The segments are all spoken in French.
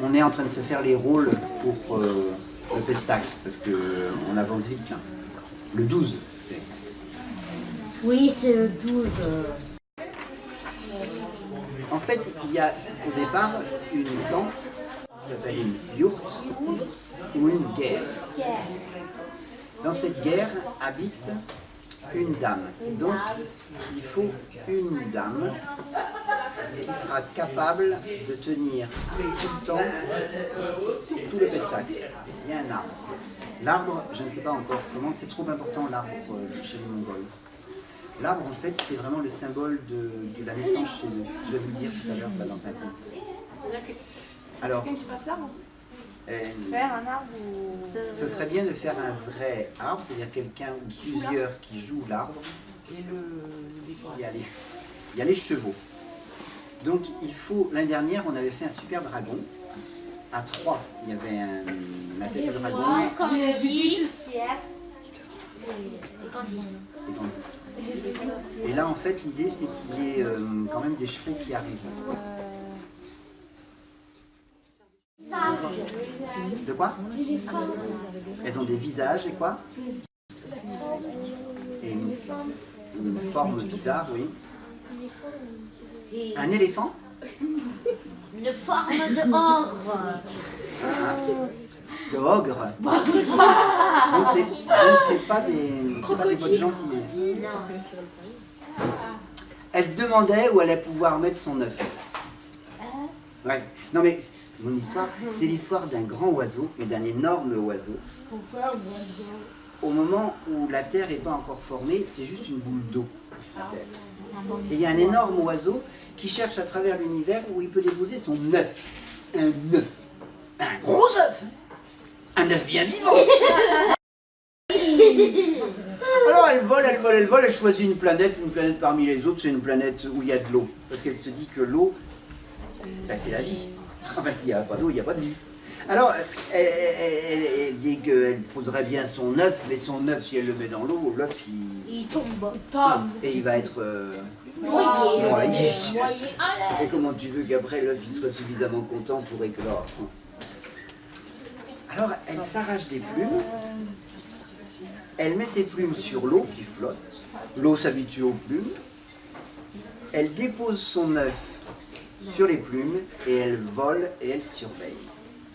on est en train de se faire les rôles pour le Pestac, parce qu'on avance vite là. Le 12, c'est. Oui, c'est le 12. En fait, il y a au départ une tente qui s'appelle une yourte ou une guerre. Dans cette guerre habite une dame. Donc, il faut une dame qui sera capable de tenir tout le temps tout le Pestac. Il y a un arbre. L'arbre, je ne sais pas encore comment, c'est trop important l'arbre chez les Mongols. L'arbre, en fait, c'est vraiment le symbole de la naissance chez eux. Je vais vous le dire tout à l'heure dans un conte. Alors, Quelqu'un qui fasse l'arbre euh, Faire un arbre ou... ce serait bien de faire un vrai arbre, c'est-à-dire quelqu'un ou plusieurs qui jouent l'arbre. Et le décor. Il y a les chevaux. Donc, il faut. L'année dernière, on avait fait un super dragon. À 3, il y avait un tête de dragon. Comme le 10. Et Candice. Et Candice. Et là, en fait, l'idée, c'est qu'il y ait quand même des chevaux qui arrivent. De quoi? Elles ont des visages et quoi? Et une forme bizarre, oui. Un éléphant? Une forme de ogre. De ogre. Donc c'est pas des bottes gentilles. Elle se demandait où elle allait pouvoir mettre son œuf. Ouais. Non mais mon histoire, c'est l'histoire d'un grand oiseau, mais d'un énorme oiseau. Pourquoi oiseau? Au moment où la Terre n'est pas encore formée, c'est juste une boule d'eau. la Terre. Et il y a un énorme oiseau qui cherche à travers l'univers où il peut déposer son œuf. Un œuf. Un gros œuf. Un œuf bien vivant. Alors elle vole, elle choisit une planète parmi les autres, c'est une planète où il y a de l'eau. Parce qu'elle se dit que l'eau, ben, c'est la vie. Enfin, s'il n'y a pas d'eau, il n'y a pas de vie. Alors, elle dit qu'elle poserait bien son œuf, mais son œuf, si elle le met dans l'eau, l'œuf, Il tombe. et il va être Noyé. noyé. Et comment tu veux qu'après l'œuf il soit suffisamment content pour éclore? Alors, elle s'arrache des plumes, elle met ses plumes sur l'eau qui flotte, l'eau s'habitue aux plumes, elle dépose son œuf sur les plumes et elle vole et elle surveille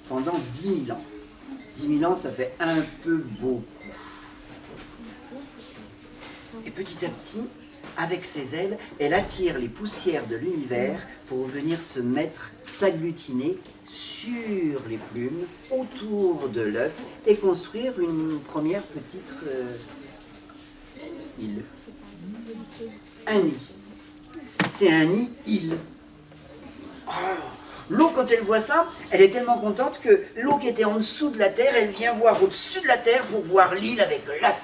pendant 10 000 ans. 10 000 ans, ça fait un peu beaucoup. Et petit à petit, avec ses ailes, elle attire les poussières de l'univers pour venir se mettre, s'agglutiner sur les plumes, autour de l'œuf, et construire une première petite île. Un nid. C'est un nid-île. Oh, l'eau, quand elle voit ça, elle est tellement contente que l'eau qui était en dessous de la terre, elle vient voir au-dessus de la terre pour voir l'île avec l'œuf.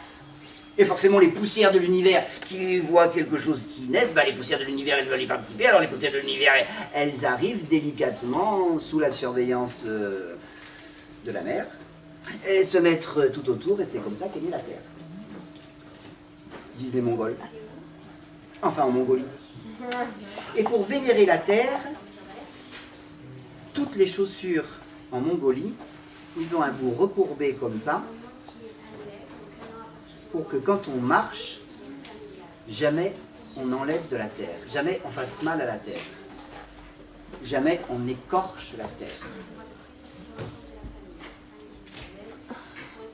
Et forcément, les poussières de l'univers qui voient quelque chose qui naisse, bah, les poussières de l'univers, elles veulent y participer. Alors les poussières de l'univers, elles arrivent délicatement sous la surveillance de la mer et se mettre tout autour, et c'est comme ça qu'est née la Terre. Disent les Mongols. Enfin, en Mongolie. Et pour vénérer la Terre, toutes les chaussures en Mongolie, ils ont un bout recourbé comme ça, pour que quand on marche, jamais on enlève de la terre, jamais on fasse mal à la terre, jamais on écorche la terre.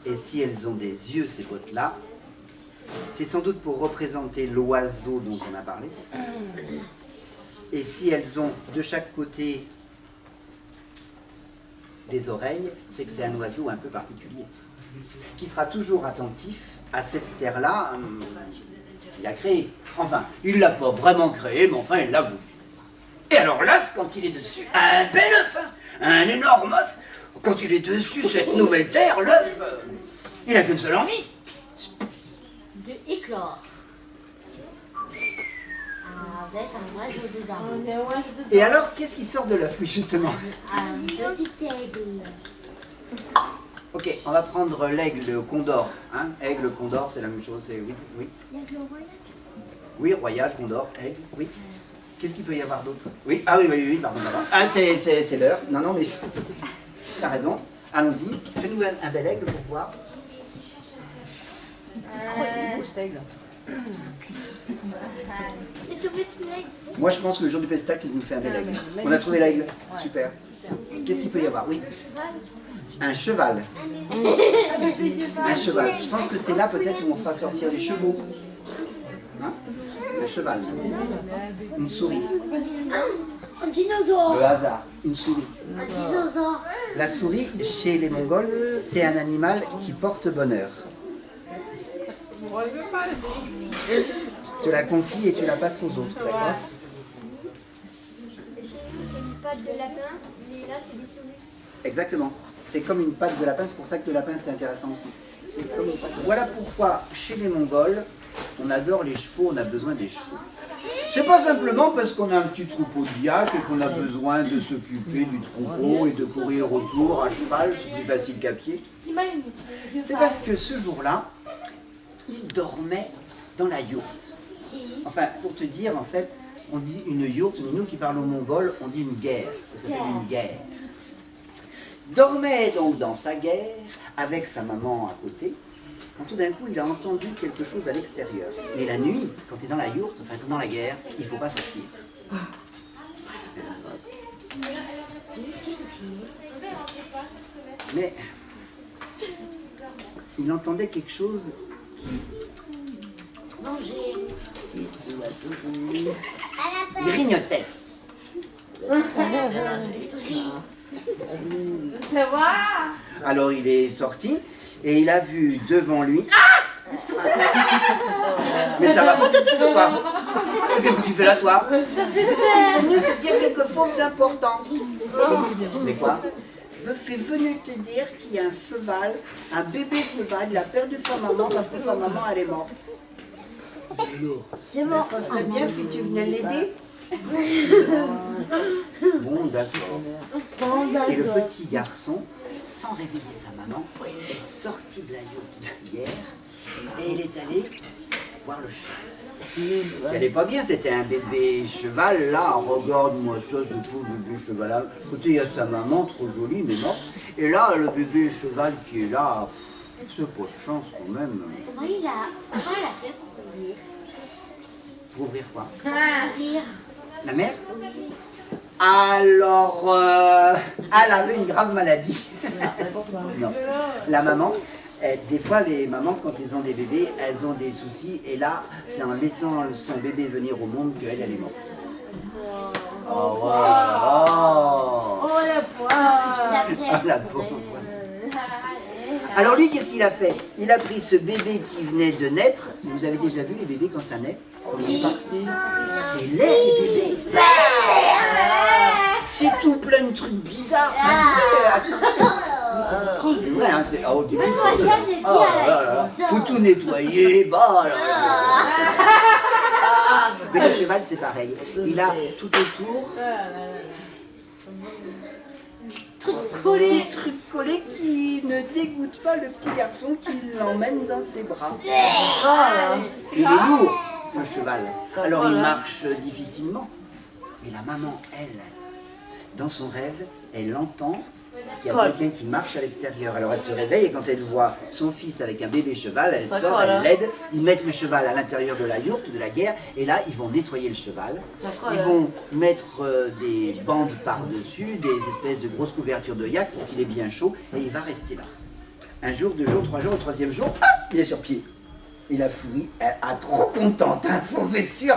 Et si elles ont des yeux, ces bottes-là, c'est sans doute pour représenter l'oiseau dont on a parlé. Et si elles ont de chaque côté des oreilles, c'est que c'est un oiseau un peu particulier, qui sera toujours attentif à cette terre-là, il a créé. Enfin, il ne l'a pas vraiment créé, mais enfin, il l'a voulu. Et alors l'œuf, quand il est dessus, un bel œuf, hein, un énorme œuf, quand il est dessus, cette nouvelle terre, l'œuf, il n'a qu'une seule envie. De éclore. Avec un oiseau dedans. Et alors, qu'est-ce qui sort de l'œuf, oui, justement? Un petit aigle. Ok, on va prendre l'aigle, le condor. Hein? Aigle, condor, c'est la même chose, c'est oui, oui. L'aigle royal. Oui, royal, condor, aigle, oui. Qu'est-ce qu'il peut y avoir d'autre? Oui, ah oui, pardon. Ah, c'est l'heure. Non, mais t'as raison. Allons-y. Fais-nous un bel aigle pour voir. Moi, je pense que le jour du pestacle, il nous fait un bel aigle. On a trouvé l'aigle. Super. Qu'est-ce qu'il peut y avoir? Oui. Un cheval. Un cheval. Je pense que c'est là peut-être où on fera sortir les chevaux. Hein? Le cheval. Une souris. Un dinosaure. Le hasard. Une souris. Un dinosaure. La souris, chez les Mongols, c'est un animal qui porte bonheur. Tu la confies et tu la passes aux autres, d'accord? Chez nous, c'est une patte de lapin, mais là, c'est des souris. Exactement. C'est comme une patte de lapin, c'est pour ça que le lapin c'est intéressant aussi. C'est comme une patte. Voilà pourquoi chez les Mongols, on adore les chevaux, on a besoin des chevaux. C'est pas simplement parce qu'on a un petit troupeau de yak et qu'on a besoin de s'occuper du troupeau et de courir autour à cheval, c'est plus facile qu'à pied. C'est parce que ce jour-là, il dormait dans la yourte. Enfin, pour te dire, en fait, on dit une yourte, nous qui parlons mongol, on dit une guerre. Ça s'appelle une guerre. Dormait donc dans sa guerre, avec sa maman à côté, quand tout d'un coup il a entendu quelque chose à l'extérieur. Mais la nuit, quand tu es dans la yourte, enfin comme dans la guerre, il ne faut pas sortir. Mais il entendait quelque chose qui grignotait. Alors il est sorti et il a vu devant lui. Ah! Mais ça va pas te tête ou quoi? Qu'est-ce que tu fais là toi? Je suis venu te dire quelque chose d'important. Mais quoi? Je suis venu te dire qu'il y a un cheval, un bébé cheval, il a perdu sa maman parce que sa maman elle est morte. C'est mort. Ça serait bien si tu venais l'aider. Bon, d'accord. Et le petit garçon, sans réveiller sa maman, est sorti de la yourte de hier et il est allé voir le cheval. Elle n'est pas bien, c'était un bébé cheval, là, regarde-moi ça, ce pauvre bébé cheval là. Écoutez, il y a sa maman, trop jolie, mais morte. Et là, le bébé cheval qui est là, c'est pas de chance quand même. Comment il a fait pour ouvrir? Pour ouvrir quoi? Ouvrir. La mère? Alors, elle avait une grave maladie. Non. La maman, des fois les mamans quand elles ont des bébés, elles ont des soucis et là, c'est en laissant son bébé venir au monde qu'elle est morte. Oh, la pauvre. Alors lui, qu'est-ce qu'il a fait? Il a pris ce bébé qui venait de naître. Vous avez déjà vu les bébés quand ça naît? C'est laid les bébés. C'est tout plein de trucs bizarres. C'est vrai, hein, au début, faut tout nettoyer. Mais le cheval, c'est pareil. Il a tout autour des trucs collés qui ne dégoûtent pas le petit garçon qui l'emmène dans ses bras. Il est lourd, le cheval. Alors il marche difficilement. Mais la maman, elle, dans son rêve, elle entend qu'il y a quelqu'un qui marche à l'extérieur. Alors elle se réveille et quand elle voit son fils avec un bébé cheval, elle sort, elle l'aide. Ils mettent le cheval à l'intérieur de la yourte, de la guerre, et là ils vont nettoyer le cheval. Ils vont mettre des bandes par-dessus, des espèces de grosses couvertures de yak pour qu'il ait bien chaud, et il va rester là. Un jour, 2 jours, 3 jours, au 3e jour, il est sur pied. Et la souris, elle a trop contente, hein, faut faire sûr.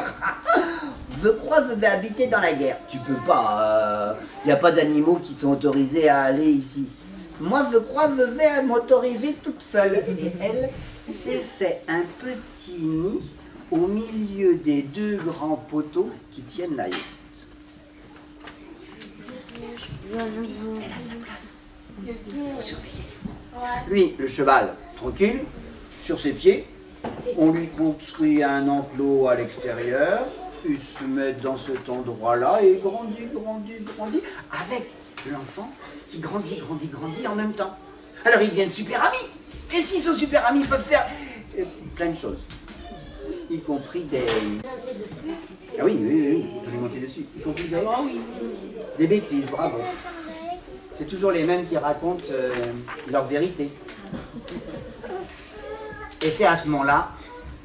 Je crois que je vais habiter dans la guerre. Tu peux pas, n'y a pas d'animaux qui sont autorisés à aller ici. Moi, je crois que je vais m'autoriser toute seule. Et elle s'est fait un petit nid au milieu des 2 grands poteaux qui tiennent la yourte. Elle a sa place pour surveiller. Lui, le cheval, tranquille, sur ses pieds. On lui construit un enclos à l'extérieur. Il se met dans cet endroit-là et grandit, avec l'enfant qui grandit en même temps. Alors ils deviennent super amis. Et s'ils sont super amis, ils peuvent faire plein de choses. Y compris des... Ah oui, oui, oui, il peut lui monter dessus. Y compris des... Des bêtises, bravo. C'est toujours les mêmes qui racontent leur vérité. Et c'est à ce moment-là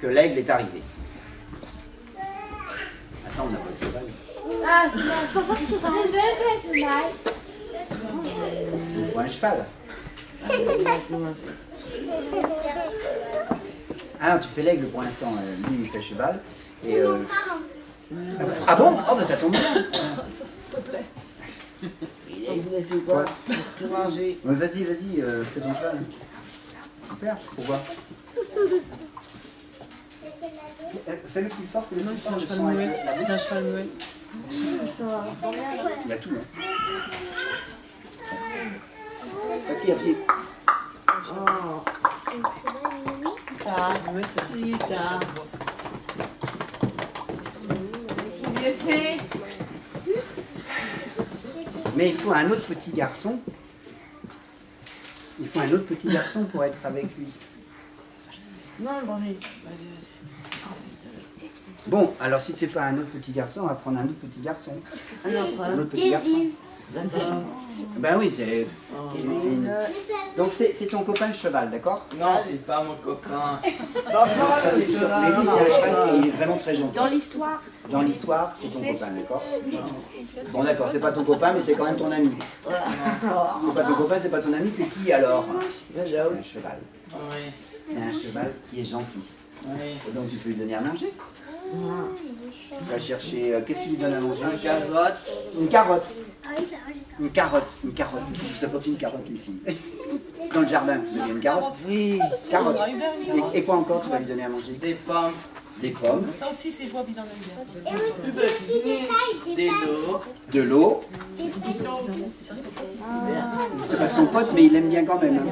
que l'aigle est arrivé. Attends, on n'a pas de cheval. Ah, papa, cheval. Il faut un cheval. Ah non, tu fais l'aigle pour l'instant. Lui, il fait cheval. Et, ah bon? Oh, bah ça tombe bien. S'il te plaît. Il a fait quoi? Tout manger. Mais vas-y, vas-y, fais ton cheval. Super, pourquoi? Fais-le plus fort, fais-le plus fort. C'est un cheval muet. Il a tout, hein. Parce qu'il y a fait... Oh. Tard. Ouais, c'est Tard. Bien fait. Mais il faut un autre petit garçon. Il faut un autre petit garçon pour être avec lui. Non, bon, vas-y. Bon, alors si c'est pas un autre petit garçon, on va prendre un autre petit garçon. Un autre petit garçon. Kevin. D'accord. Ben oui, c'est... Kevin. Donc c'est ton copain le cheval, d'accord? Non, c'est pas mon copain. Ça, c'est sûr. Mais lui, c'est un cheval qui est vraiment très gentil. Dans l'histoire. Dans l'histoire, c'est ton copain, d'accord? Bon, d'accord, c'est pas ton copain, mais c'est quand même ton ami. C'est pas ton copain, c'est pas ton ami, c'est qui alors? C'est un cheval. Oui, C'est un cheval qui est gentil. oui. Et donc tu peux lui donner à manger. Tu vas chercher... qu'est-ce que tu lui donnes à manger? Un carotte. Une carotte. Ah oui, ça va, j'ai Une carotte. Une carotte. Il faut que vous apportiez une carotte, les filles. Dans le jardin, vous donnez une carotte. Oui. Carotte. Et quoi encore tu vas lui donner à manger? Des pommes. Des pommes, Ça aussi, c'est jouable dans l'hiver. Des dos. de l'eau. C'est pas son pote, mais il aime bien quand même. Hein.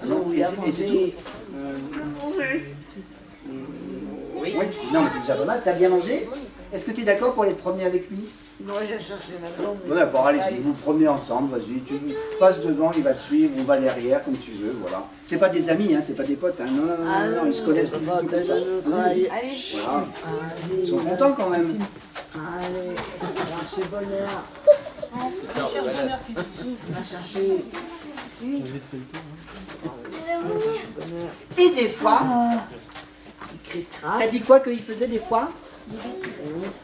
Non, et c'est tout. Oui. Ouais, non, mais c'est déjà pas mal. T'as bien mangé? Est-ce que tu es d'accord pour aller te promener avec lui? Moi, j'ai cherché la blonde. Bon, d'accord, allez, vous vous promenez ensemble, vas-y. Tu passes devant, il va te suivre, on va derrière, comme tu veux, voilà. C'est pas des amis, hein, c'est pas des potes. Hein. Non, non, non, non, ils se connaissent plus. Bon, t'as le travail. Allez. Voilà. Ils sont contents quand même. Allez. Chercher bonheur. Cher bonheur, puis On va chercher bonheur. Et des fois, Cric-crac. t'as dit quoi qu'il faisait des fois?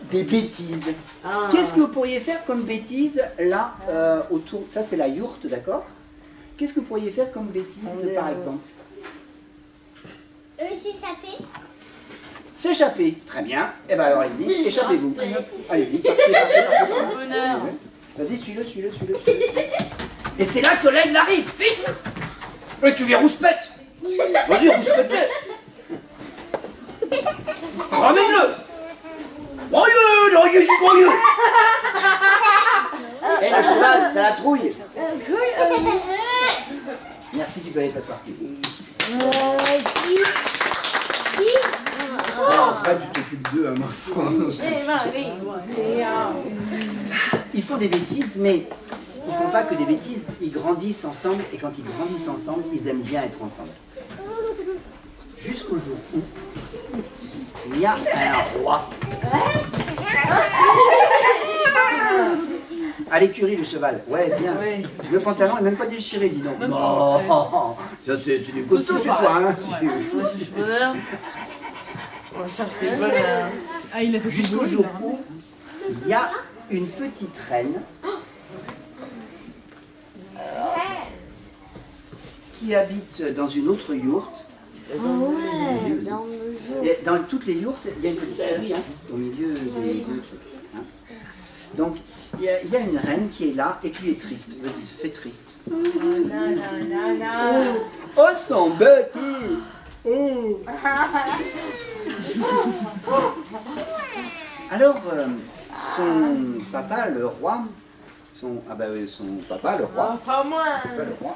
Des bêtises. Ah. Qu'est-ce que vous pourriez faire comme bêtise là autour? Ça c'est la yourte, d'accord? Qu'est-ce que vous pourriez faire comme bêtise par exemple? C'est sapé. S'échapper. Très bien. Eh bien alors allez-y, échappez-vous. Allez-y, partez, partez, partez. Bonheur. Vas-y, suis-le, suis-le, suis-le, suis-le. Et c'est là que l'aigle arrive, vite! Et tu viens rouspète! Vas-y, rouspète-le! Ramène-le! Royeux, je suis royeux! Et le cheval, t'as la trouille! Merci, tu peux aller t'asseoir. Après, tu t'occupes d'eux, hein, ma foi. Ils font des bêtises, mais ils font pas que des bêtises, ils grandissent ensemble, et quand ils grandissent ensemble, ils aiment bien être ensemble. Jusqu'au jour où il y a un roi. À l'écurie, le cheval. Ouais, bien. Oui. Le pantalon est même pas déchiré, dis donc. Non, ça c'est des costumes chez toi. Hein. Moi, c'est bonheur. On va chercher bonheur. Ah, il a fait Jusqu'au jour où il y a une petite reine qui habite dans une autre yourte. Et dans toutes les yourtes, il y a une petite souris hein, au milieu des deux trucs. Hein. Donc, il y a une reine qui est là et qui est triste. Vas-y, fais triste. Oh, son bêtise! Oh. Alors, son papa, le roi, son papa, le roi, Pas moi. pas le roi,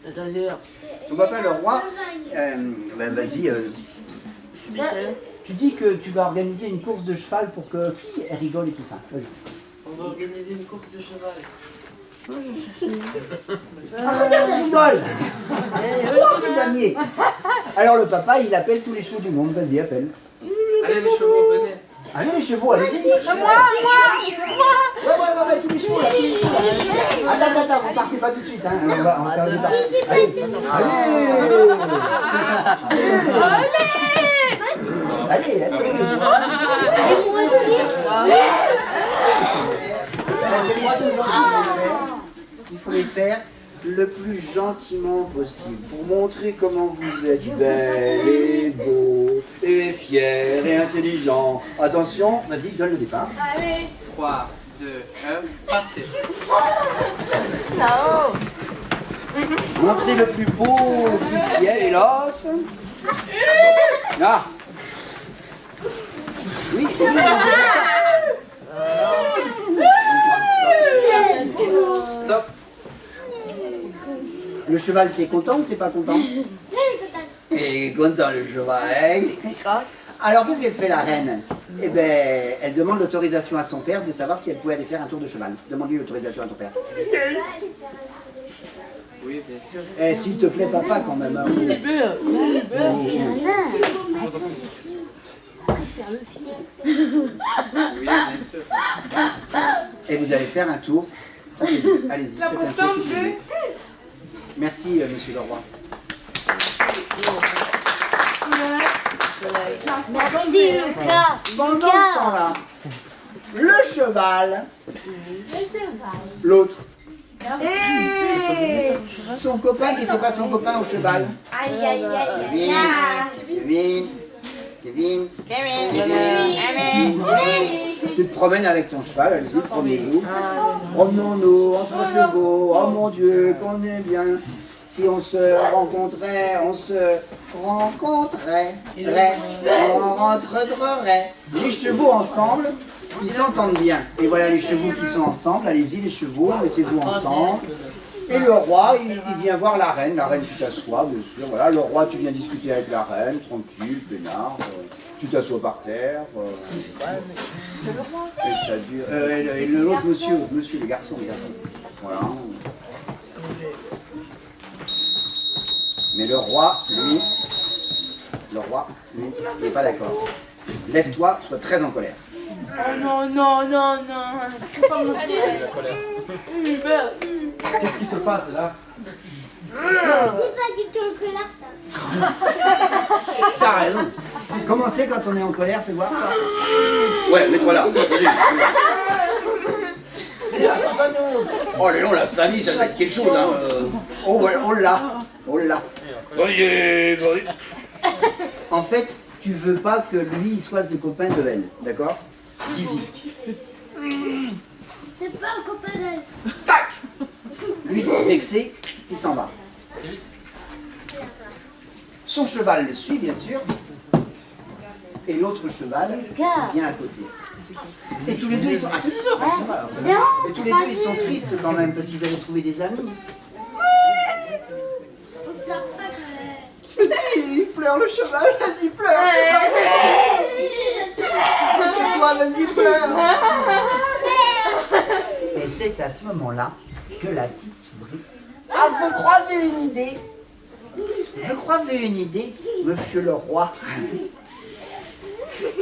Attention. son papa, le roi, ben vas-y, Michel. tu dis que tu vas organiser une course de cheval pour que elle rigole et tout ça. Vas-y. On va organiser une course de cheval. Elle rigole. Toi, c'est gagné. Alors le papa, il appelle tous les chevaux du monde. Vas-y, appelle. Allez les chevaux, venez. Allez les chevaux, allez-y. Ouais, tous les chevaux là. Attends, vous partez pas tout de suite. Hein. On va faire le départ. Allez. Il faut les faire le plus gentiment possible pour montrer comment vous êtes belle et beau et fier et intelligent. Attention, vas-y, donne le départ. 3, 2, 1, partez. Montrez le plus beau, le plus fier, hélas. Là. Oui, on peut faire ça. Stop. Le cheval, t'es content ou t'es pas content? Il est content le cheval, hein? Alors qu'est-ce qu'elle fait la reine? Eh ben, elle demande l'autorisation à son père de savoir si elle pouvait aller faire un tour de cheval. Demande-lui l'autorisation à ton père. Oui, bien sûr. Eh, s'il te plaît, papa, quand même. Hein. Oui, bien sûr. Et vous allez faire un tour. Allez-y, faites un tour. Merci, monsieur le roi. Merci Lucas. Pendant ce temps-là, le cheval, l'autre, et son copain qui n'était pas son copain au cheval. Aïe, aïe, aïe, Kevin. Tu te promènes avec ton cheval, allez-y, promenez-vous. Promenons-nous entre chevaux, oh mon Dieu, qu'on est bien. Si on se rencontrait, on rencontrerait. Les chevaux ensemble, ils s'entendent bien. Et voilà les chevaux qui sont ensemble, allez-y les chevaux, mettez-vous ensemble. Et le roi, il vient voir la reine tu t'assois, bien sûr, voilà. Le roi, tu viens discuter avec la reine, tranquille, peinard, tu t'assois par terre. Et ça dure. Et l'autre monsieur, les garçons. Voilà. Mais le roi, lui, il n'est pas d'accord. Lève-toi, sois très en colère. Non. Faut pas monter. La colère. Qu'est-ce qui se passe là? C'est pas du tout le colère, ça. T'as raison. Comment c'est quand on est en colère, fais voir toi. Ouais, mets-toi là. Oh les noms, la famille, ça doit être quelque chose. Hein. Oh là. En fait, tu veux pas que lui il soit le copain de elle, d'accord? Dis-y. C'est pas un copain d'elle. Tac. Lui, vexé, il s'en va. Son cheval le suit, bien sûr. Et l'autre cheval vient à côté. Et tous les deux, ils sont... Et tous les deux, ils sont tristes quand même, parce qu'ils avaient trouvé des amis. Si, il pleure le cheval, vas-y, pleure, cheval. Et toi, vas-y, pleure. Et c'est à ce moment-là que la petite brille. Ah, vous croyez une idée? Monsieur le roi?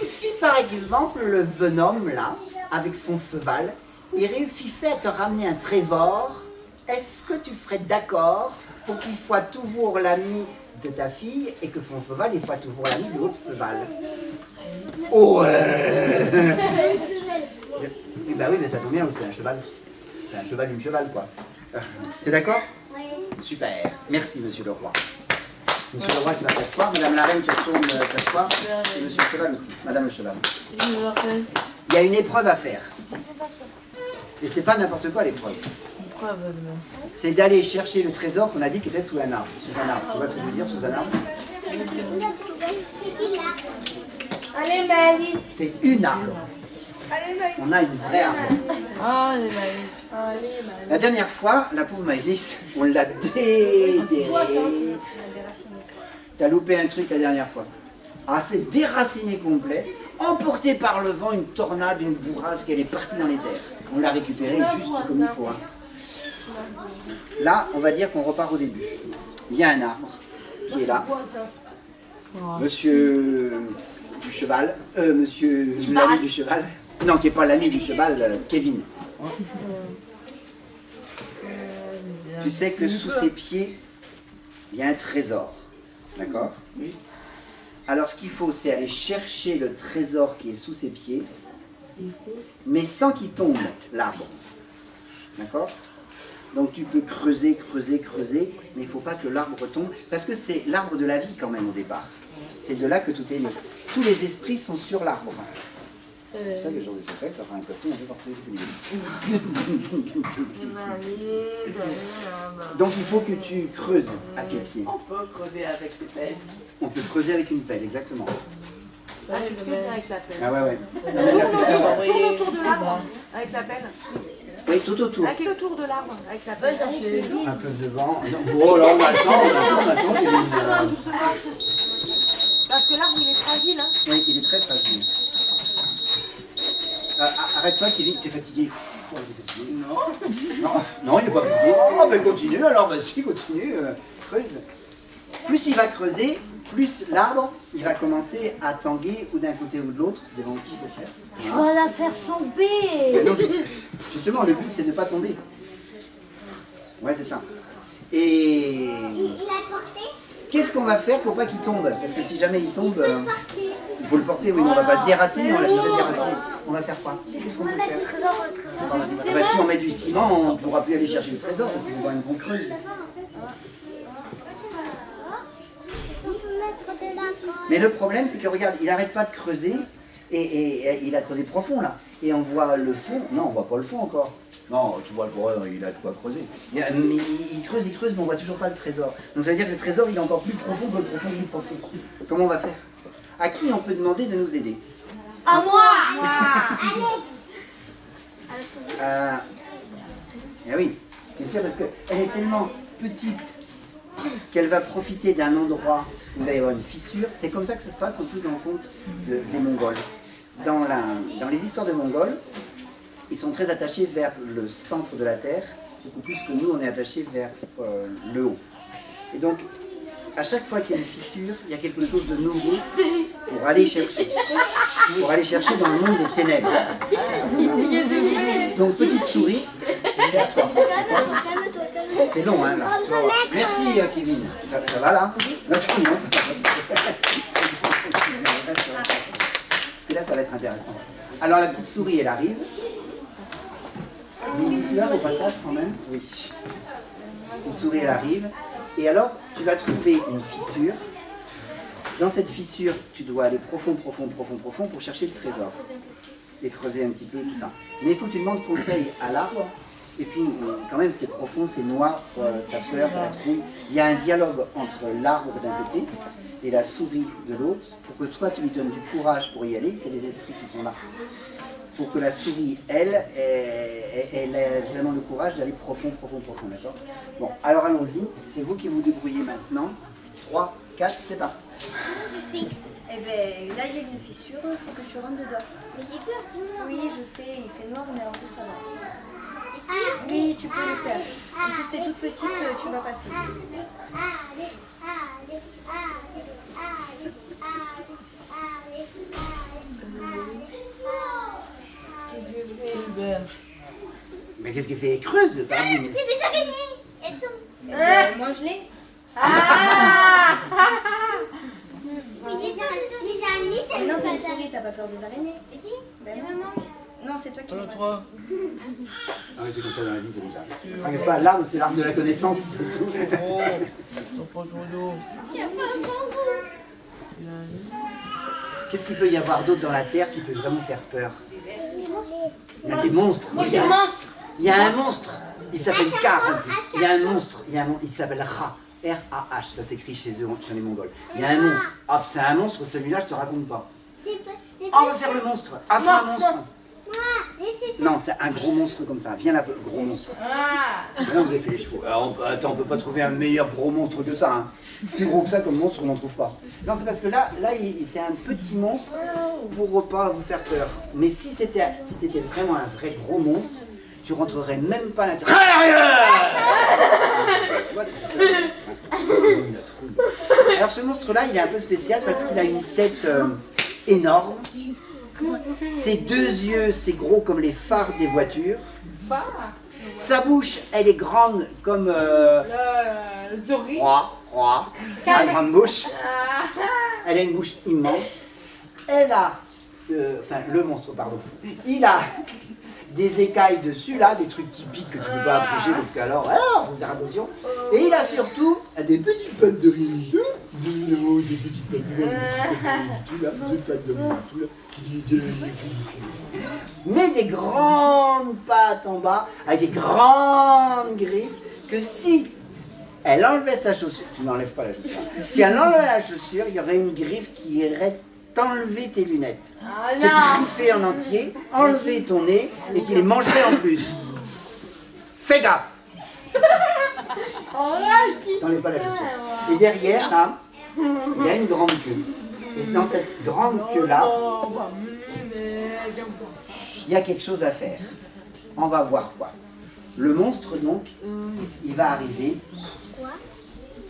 Si par exemple le bonhomme là, avec son cheval, il réussissait à te ramener un trésor, est-ce que tu serais d'accord pour qu'il soit toujours l'ami de ta fille et que son cheval il soit toujours l'ami de l'autre cheval? Ouais. Bah oui, mais ça tombe bien, c'est un cheval. C'est un cheval, une cheval quoi. T'es d'accord? Oui. Super. Merci monsieur le roi. Monsieur le roi, tu vas t'asseoir. Madame la reine, tu retournes t'asseoir. Et monsieur le cheval aussi. Madame le cheval. Il y a une épreuve à faire. Et c'est pas n'importe quoi l'épreuve. C'est d'aller chercher le trésor qu'on a dit qui était sous un arbre. Sous un arbre. Tu vois ce que je veux dire, sous un arbre? Allez, Malice. C'est une arbre. On a une vraie arbre. Ah, les Maïs. La dernière fois, la pauvre Maïlis, on l'a déterrée. T'as loupé un truc la dernière fois. Ah, c'est déraciné complet, emporté par le vent, une tornade, une bourrasque, elle est partie dans les airs. On l'a récupérée juste comme il faut. Hein. Là, on va dire qu'on repart au début. Il y a un arbre qui est là. Monsieur du cheval, monsieur l'ami du cheval. Non, qui n'est pas l'ami du cheval, Kevin. Tu sais que sous ses pieds, il y a un trésor. D'accord? Oui. Alors ce qu'il faut, c'est aller chercher le trésor qui est sous ses pieds, mais sans qu'il tombe, l'arbre. D'accord? Donc tu peux creuser, creuser, creuser, mais il ne faut pas que l'arbre tombe, parce que c'est l'arbre de la vie quand même au départ. C'est de là que tout est né. Tous les esprits sont sur l'arbre. C'est ça que je vous ai fait, ça fera un côté un peu partout. Donc il faut que tu creuses à ses pieds. On peut creuser avec ses pelles. On peut creuser avec une pelle, exactement. Avec la pelle. Ah ouais, ouais. Avec la pelle. Oui, tout autour. Avec le tour de l'arbre. Avec la pelle. Un peu devant. Non, oh là, on attend, il y a une... Parce que l'arbre, il est fragile. Hein. Oui, il est très fragile. Arrête-toi, Kevin, t'es fatigué. Oh, t'es fatigué. Non, il n'est pas fatigué. Oh, ben continue, alors vas-y, continue, creuse. Plus il va creuser, plus l'arbre, il va commencer à tanguer ou d'un côté ou de l'autre, devant qui de faire. Je vais la faire tomber. Mais non, justement, le but c'est de ne pas tomber. Ouais, c'est ça. Et Il a porté. qu'est-ce qu'on va faire pour pas qu'il tombe? Parce que si jamais il tombe, il faut le porter, oui, mais on va pas le déraciner, on l'a déjà déraciné. On va faire quoi? Qu'est-ce qu'on peut faire? Bah, si on met du ciment, on ne pourra plus aller chercher le trésor, parce qu'il faut quand même qu'on creuse. Mais le problème, c'est que regarde, il n'arrête pas de creuser, et il a creusé profond là. Et on voit le fond. Non, on voit pas le fond encore. Non, tu vois, il a de quoi creuser. Mais il creuse, mais on voit toujours pas le trésor. Donc ça veut dire que le trésor, il est encore plus profond que le profond, plus profond. Comment on va faire? À qui on peut demander de nous aider? À moi. Eh oui, bien sûr, parce qu'elle est tellement petite qu'elle va profiter d'un endroit où il va y avoir une fissure. C'est comme ça que ça se passe en plus dans le conte des Mongols. Dans les histoires des Mongols, ils sont très attachés vers le centre de la Terre, beaucoup plus que nous, on est attachés vers le haut. Et donc, à chaque fois qu'il y a une fissure, il y a quelque chose de nouveau pour aller chercher. Pour aller chercher dans le monde des ténèbres. Donc, petite souris, c'est à toi. C'est long, hein, là. Merci, Kevin. Ça va, là? Parce que là, ça va être intéressant. Alors, la petite souris, elle arrive. Là, au passage, quand même. Oui. La petite souris, elle arrive. Et alors, tu vas trouver une fissure. Dans cette fissure, tu dois aller profond pour chercher le trésor. Et creuser un petit peu, tout ça. Mais il faut que tu demandes conseil à l'arbre. Et puis, quand même, c'est profond, c'est noir, t'as peur, t'as la trouille. Il y a un dialogue entre l'arbre d'un côté et la souris de l'autre, pour que toi, tu lui donnes du courage pour y aller. C'est les esprits qui sont là. Pour que la souris, elle ait vraiment le courage d'aller profond, d'accord? Bon, alors allons-y. C'est vous qui vous débrouillez maintenant. 3, 4, c'est parti. Eh ben, là, il y a une fissure, il faut que tu rentres dedans. Mais j'ai peur du noir. Oui, je sais, il fait noir, mais en plus, ça va. Oui, tu peux le faire. En plus, t'es toute petite, tu vas passer. Mais qu'est-ce qu'elle fait? Elle creuse, pardon. Il y a des araignées. Et donc, Moi, je l'ai. mais les araignées, ça Mais non, me t'es une fait souris, t'as pas peur des araignées. Et si? Ben Tu non. me manges? Non, c'est toi qui me Toi. Ah oui, c'est comme ça dans la vie, c'est comme ça. Ne tracasse pas, l'arbre, c'est l'arbre de la connaissance, c'est tout. Oh, t'as pas trop d'eau. Qu'est-ce qu'il peut y avoir d'autre dans la Terre qui peut vraiment faire peur? Il y a des monstres. Il y a un monstre. Il s'appelle Kar en plus. Il y a un monstre. Il s'appelle Ra. R-A-H. Ça s'écrit chez eux, chez les Mongols. Il y a un monstre. Ah, c'est un monstre, celui-là, je te raconte pas. Ah, on va faire le monstre. Ah, fais un monstre. Non, c'est un gros monstre comme ça. Viens là, gros monstre. Maintenant, vous avez fait les chevaux. Alors, attends, on peut pas trouver un meilleur gros monstre que ça. Hein. Plus gros que ça comme monstre, on n'en trouve pas. Non, c'est parce que là c'est un petit monstre pour pas vous faire peur. Mais si t'étais vraiment un vrai gros monstre, tu rentrerais même pas à l'intérieur. Alors ce monstre-là, il est un peu spécial parce qu'il a une tête énorme. Ses deux yeux, c'est gros comme les phares des voitures. Sa bouche, elle est grande comme... Roi. La grande bouche. Elle a une bouche immense. Elle a... enfin, le monstre, pardon. Il a des écailles dessus, là, des trucs qui piquent que tu ne peux pas approcher parce que alors, faut faire attention. Et il a surtout des petites pattes de riz. Des petites pattes de riz. Mais des grandes pattes en bas, avec des grandes griffes, que si elle enlevait sa chaussure, tu n'enlèves pas la chaussure, si elle enlevait la chaussure, il y aurait une griffe qui irait t'enlever tes lunettes, te griffer en entier, enlever ton nez et qui les mangerait en plus. Fais gaffe! T'enlèves pas la chaussure. Et derrière, là, il y a une grande queue. Et dans cette grande queue-là, il y a quelque chose à faire. On va voir quoi. Le monstre, donc, il va arriver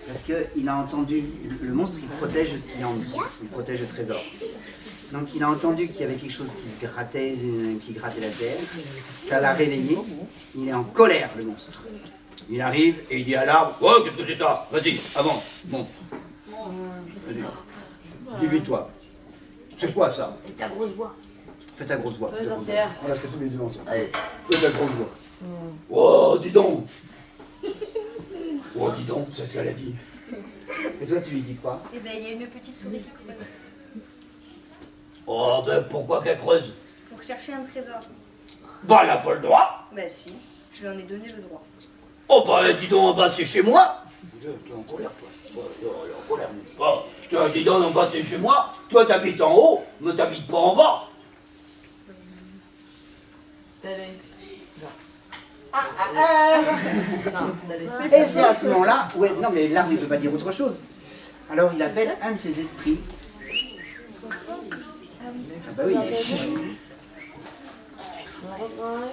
parce qu'il a entendu, le monstre, il protège ce qu'il y a en dessous, il protège le trésor. Donc il a entendu qu'il y avait quelque chose qui grattait la terre, ça l'a réveillé, il est en colère, le monstre. Il arrive et il dit à l'arbre, « Oh, qu'est-ce que c'est ça? Vas-y, avance, monstre. Vas-y, dis-lui-toi. C'est quoi ça? Fais ta grosse voix. Fais ta grosse voix. On l'a fait tous les deux ensemble. Allez, fais ta grosse voix. Oh, dis donc. Oh, dis donc, c'est ce qu'elle a dit. Et toi, tu lui dis quoi? Eh ben, il y a une petite souris qui creuse. Oh, ben pourquoi qu'elle creuse? Pour chercher un trésor. Bah, elle n'a pas le droit. Ben si, je lui en ai donné le droit. Oh, bah, dis donc, en bas, c'est chez moi. T'es en colère, toi. Elle est en colère. Oh, je te dis donc, en bas, c'est chez moi. Toi, t'habites en haut, mais t'habites pas en bas. Et c'est à ce moment-là, ouais, non mais l'arbre il ne peut pas dire autre chose. Alors il appelle un de ses esprits. Ah bah oui.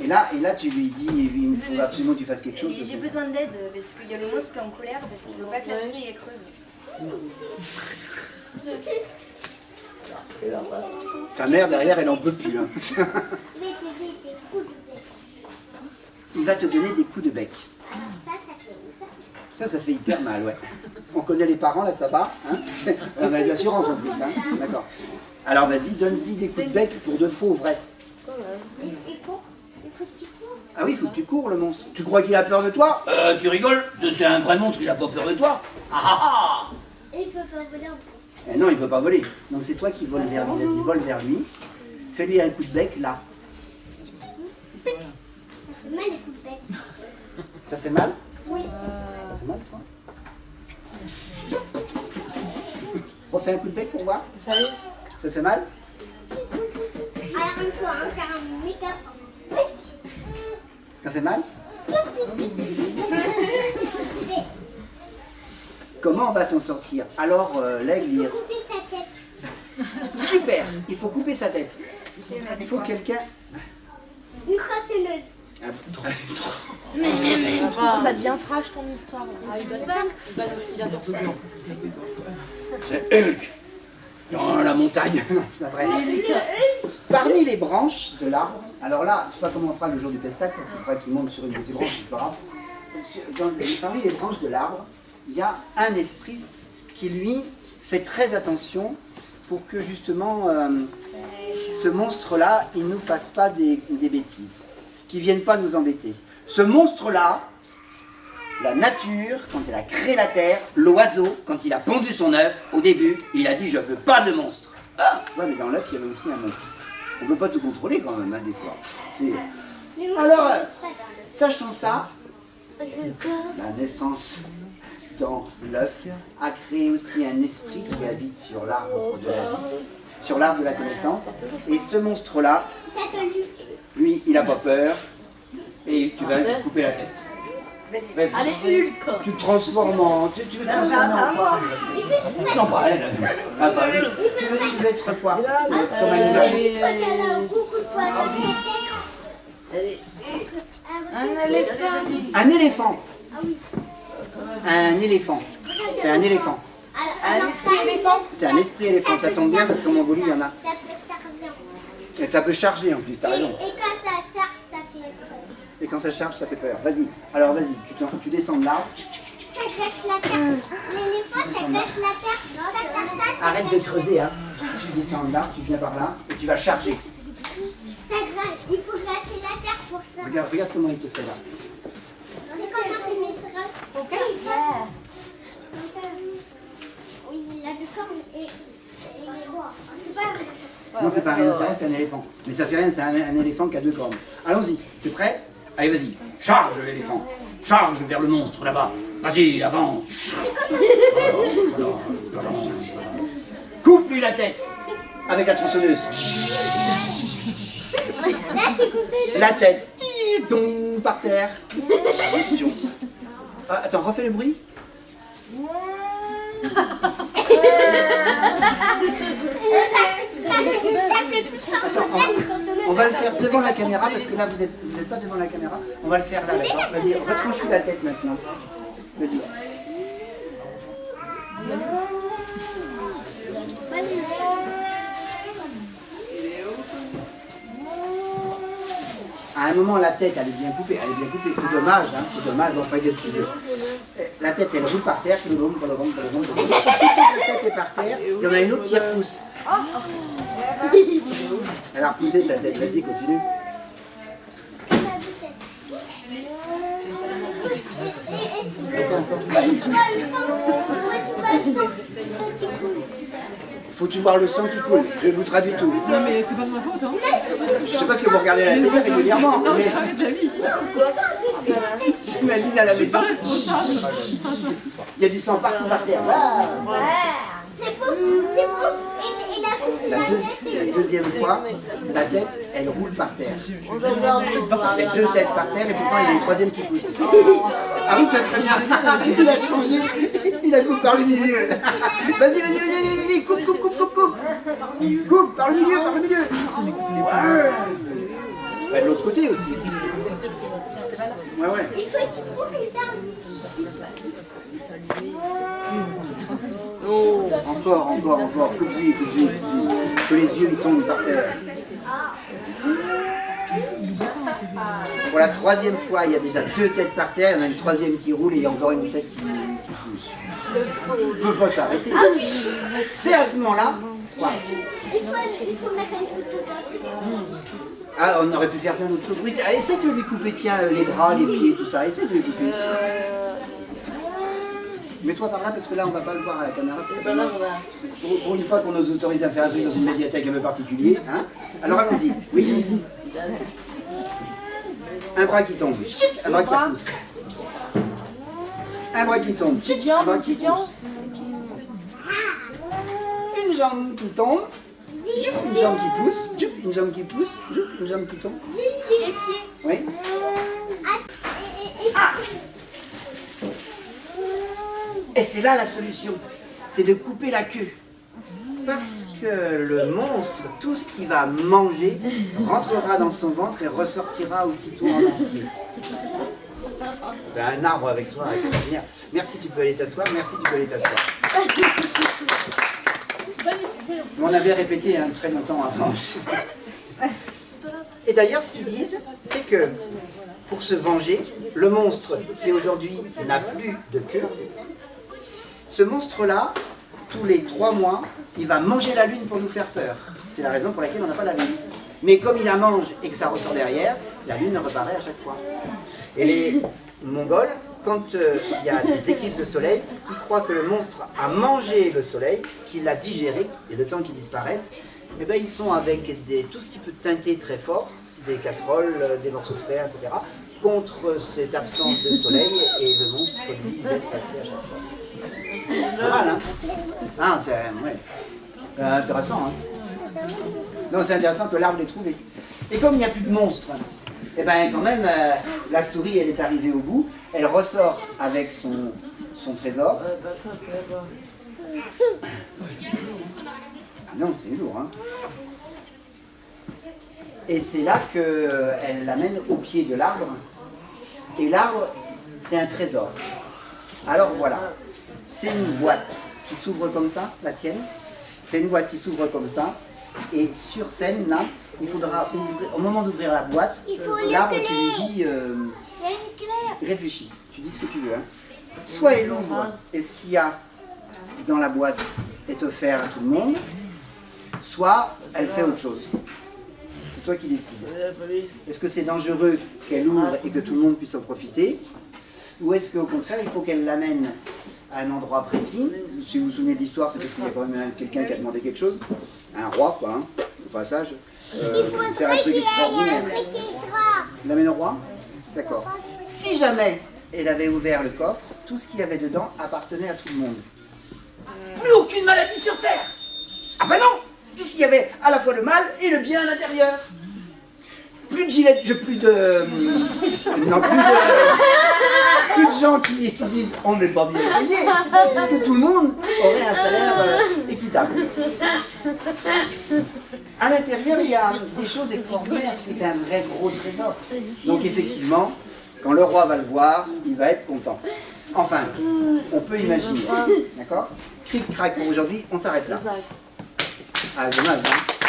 Et là tu lui dis, il me faut absolument que tu fasses quelque chose. J'ai besoin d'aide parce qu'il y a le monstre qui est en colère parce qu'il ne veut pas que la souris elle creuse. Ta mère derrière elle en peut plus. Hein. Il va te donner des coups de bec. Ça fait hyper mal, ouais. On connaît les parents, là, ça va. Hein, on a les assurances en plus, hein. D'accord. Alors vas-y, donne-y des coups de bec pour de faux, vrai. Ah oui, il faut que tu cours, le monstre. Tu crois qu'il a peur de toi? Tu rigoles? C'est un vrai monstre, il a pas peur de toi. Et il peut pas voler en plus. Non, il peut pas voler. Donc c'est toi qui voles vers lui. Vas-y, vole vers lui. Fais-lui un coup de bec, là. Ça fait mal les coups de bec. Ça fait mal? Oui. Ça fait mal, toi? Refais un coup de bec pour voir. Ça fait mal? Alors une fois, on va faire un méga bec. Ça fait mal? Comment on va s'en sortir? Alors, l'aigle, Il faut couper sa tête. Super! Il faut couper sa tête. Il faut quelqu'un... Une tronçonneuse. Ça devient trash ton histoire. Il va bientôt ressortir. C'est Hulk dans la montagne. Non, c'est pas vrai. Parmi les branches de l'arbre, alors là, je sais pas comment on fera le jour du pestac, parce qu'il faudra qu'il monte sur une petite branche, c'est pas grave. Parmi les branches de l'arbre, il y a un esprit qui, lui, fait très attention pour que justement ce monstre-là, il ne nous fasse pas des bêtises, qu'il ne vienne pas nous embêter. Ce monstre-là, la nature, quand elle a créé la terre, l'oiseau, quand il a pondu son œuf, au début, il a dit « je veux pas de monstre ». Ah, ouais, mais dans l'œuf, il y avait aussi un monstre. On ne peut pas tout contrôler quand même, hein, des fois. Alors, sachant ça, la naissance dans l'œuf a créé aussi un esprit qui habite sur l'arbre de la vie, sur l'arbre de la connaissance. Et ce monstre-là, lui, il n'a pas peur, et tu vas couper la tête. Allez, Hulk! Tu te transformes en... Tu veux te transformer en quoi? Non, pas elle. Ah, pas lui. Tu veux être quoi? Comme animal. Un éléphant! Un éléphant. Un éléphant. C'est un éléphant. Un esprit éléphant. C'est un esprit éléphant, ça tombe bien parce qu'en Mongolie, il y en a. Ça peut servir. Et ça peut charger en plus, t'as raison. Et quand ça sort, ça fait peur. Et quand ça charge, ça fait peur. Vas-y, alors vas-y, tu descends de l'arbre. Ça cache la terre. L'éléphant, ça cache la terre. Ça Arrête de creuser, hein. Tu descends de l'arbre, tu viens par là et tu vas charger. Ça grince. Il faut cacher la terre pour ça. Regarde comment il te fait là. C'est comme un rhinocéros. Oui, il a du cornes et il est noir. C'est pas un rhinocéros. Non, c'est pas un rhinocéros, c'est un éléphant. Mais ça fait rien, c'est un éléphant qui a 2 cornes. Allons-y, t'es prêt? Allez, vas-y. Charge l'éléphant. Charge vers le monstre là-bas. Vas-y, avance. Coupe-lui la tête avec la tronçonneuse. La tête. Dong, par terre. Ah, attends, refais le bruit. Attends, on va le faire devant la caméra parce que là vous êtes pas devant la caméra. On va le faire là, d'accord. Vas-y, retranche-lui la tête maintenant. Vas-y. À un moment, la tête, elle est bien coupée. Elle est bien coupée. C'est dommage, hein. C'est dommage. Bon, fallait dessus. La tête, elle roule par terre. Si toute la tête est par terre, il y en a une autre qui repousse. Elle a repoussé sa tête. Vas-y, continue. Faut-tu voir le sang qui coule? Je vous traduis tout. Non, mais c'est pas de ma faute, hein. Je sais pas ce que vous regardez la télé régulièrement. Non, Mais jamais de la vie. j'imagine à la maison. Il y a du sang partout par terre. C'est beau, c'est beau. Et la La deuxième fois, la tête, elle roule par terre. Ça fait 2 têtes par terre et pourtant il y a une troisième qui pousse. Ah oui, tu as très bien. Il a changé. Il a coupé par le milieu. Vas-y, coupe. Coupe par le milieu. Ouais, de l'autre côté aussi. Ouais. il faut qu'il bouge les dents. Encore. Coupe-y. Que les yeux ils tombent par terre. Pour la troisième fois, il y a déjà 2 têtes par terre, il y en a une troisième qui roule et il y a encore une tête qui pousse. On ne peut pas s'arrêter. C'est à ce moment-là. Il faut mettre un couteau dans ses dents. Ah, on aurait pu faire plein d'autres choses. Oui, essaie de lui couper, tiens, les bras, les pieds, tout ça. Essaie de lui couper. Mets-toi par là parce que là on va pas le voir à la caméra. Pour une fois qu'on nous autorise à faire un truc dans une médiathèque un peu particulier. Hein. Alors allons-y. Oui. Un bras qui tombe. Un bras qui repousse. Un bras qui tombe. Un bras qui pousse. Une jambe qui tombe. Une jambe qui pousse. Une jambe qui pousse. Une jambe qui tombe. Les pieds. Oui. Et c'est là la solution, c'est de couper la queue. Parce que le monstre, tout ce qu'il va manger, rentrera dans son ventre et ressortira aussitôt en entier. T'as un arbre avec toi, extraordinaire. Merci, tu peux aller t'asseoir. On avait répété très longtemps avant. Et d'ailleurs, ce qu'ils disent, c'est que pour se venger, le monstre qui aujourd'hui n'a plus de queue, ce monstre-là, tous les 3 mois, il va manger la lune pour nous faire peur. C'est la raison pour laquelle on n'a pas la lune. Mais comme il la mange et que ça ressort derrière, la lune reparaît à chaque fois. Et les Mongols, quand il y a des éclipses de soleil, ils croient que le monstre a mangé le soleil, qu'il l'a digéré, et le temps qu'il disparaisse, eh ben, ils sont avec tout ce qui peut teinter très fort, des casseroles, des morceaux de fer, etc., contre cette absence de soleil, et le monstre, lui, il laisse passer à chaque fois. C'est pas mal, hein? Ah, c'est intéressant, hein? Non, c'est intéressant que l'arbre l'ait trouvé. Et comme il n'y a plus de monstres, eh ben quand même, la souris, elle est arrivée au bout, elle ressort avec son trésor. Ah non, c'est lourd, hein? Et c'est là qu'elle l'amène au pied de l'arbre. Et l'arbre, c'est un trésor. Alors voilà, c'est une boîte qui s'ouvre comme ça, la tienne. C'est une boîte qui s'ouvre comme ça. Et sur scène, là, il faudra, au moment d'ouvrir la boîte, l'arbre, tu lui dis, Il y a une clé. réfléchis, tu dis ce que tu veux. Hein. Soit elle ouvre et ce qu'il y a dans la boîte est offert à tout le monde, soit elle fait autre chose. C'est toi qui décides. Est-ce que c'est dangereux qu'elle ouvre et que tout le monde puisse en profiter? Ou est-ce qu'au contraire, il faut qu'elle l'amène à un endroit précis? Si vous vous souvenez de l'histoire, c'est parce qu'il y a quand même quelqu'un qui a demandé quelque chose. Un roi, quoi, hein, au passage. Faire un truc extraordinaire. Il l'amène au roi? D'accord. Si jamais elle avait ouvert le coffre, tout ce qu'il y avait dedans appartenait à tout le monde. Plus aucune maladie sur Terre! Ah ben non! Puisqu'il y avait à la fois le mal et le bien à l'intérieur. Plus de gilets, plus de... Non, plus de gens qui disent on n'est pas bien payé, puisque tout le monde aurait un salaire équitable. À l'intérieur, il y a des choses extraordinaires, puisque c'est un vrai gros trésor. Donc effectivement, quand le roi va le voir, il va être content. Enfin, on peut imaginer. D'accord? Cric-crac pour aujourd'hui, on s'arrête là. Ah, dommage, hein?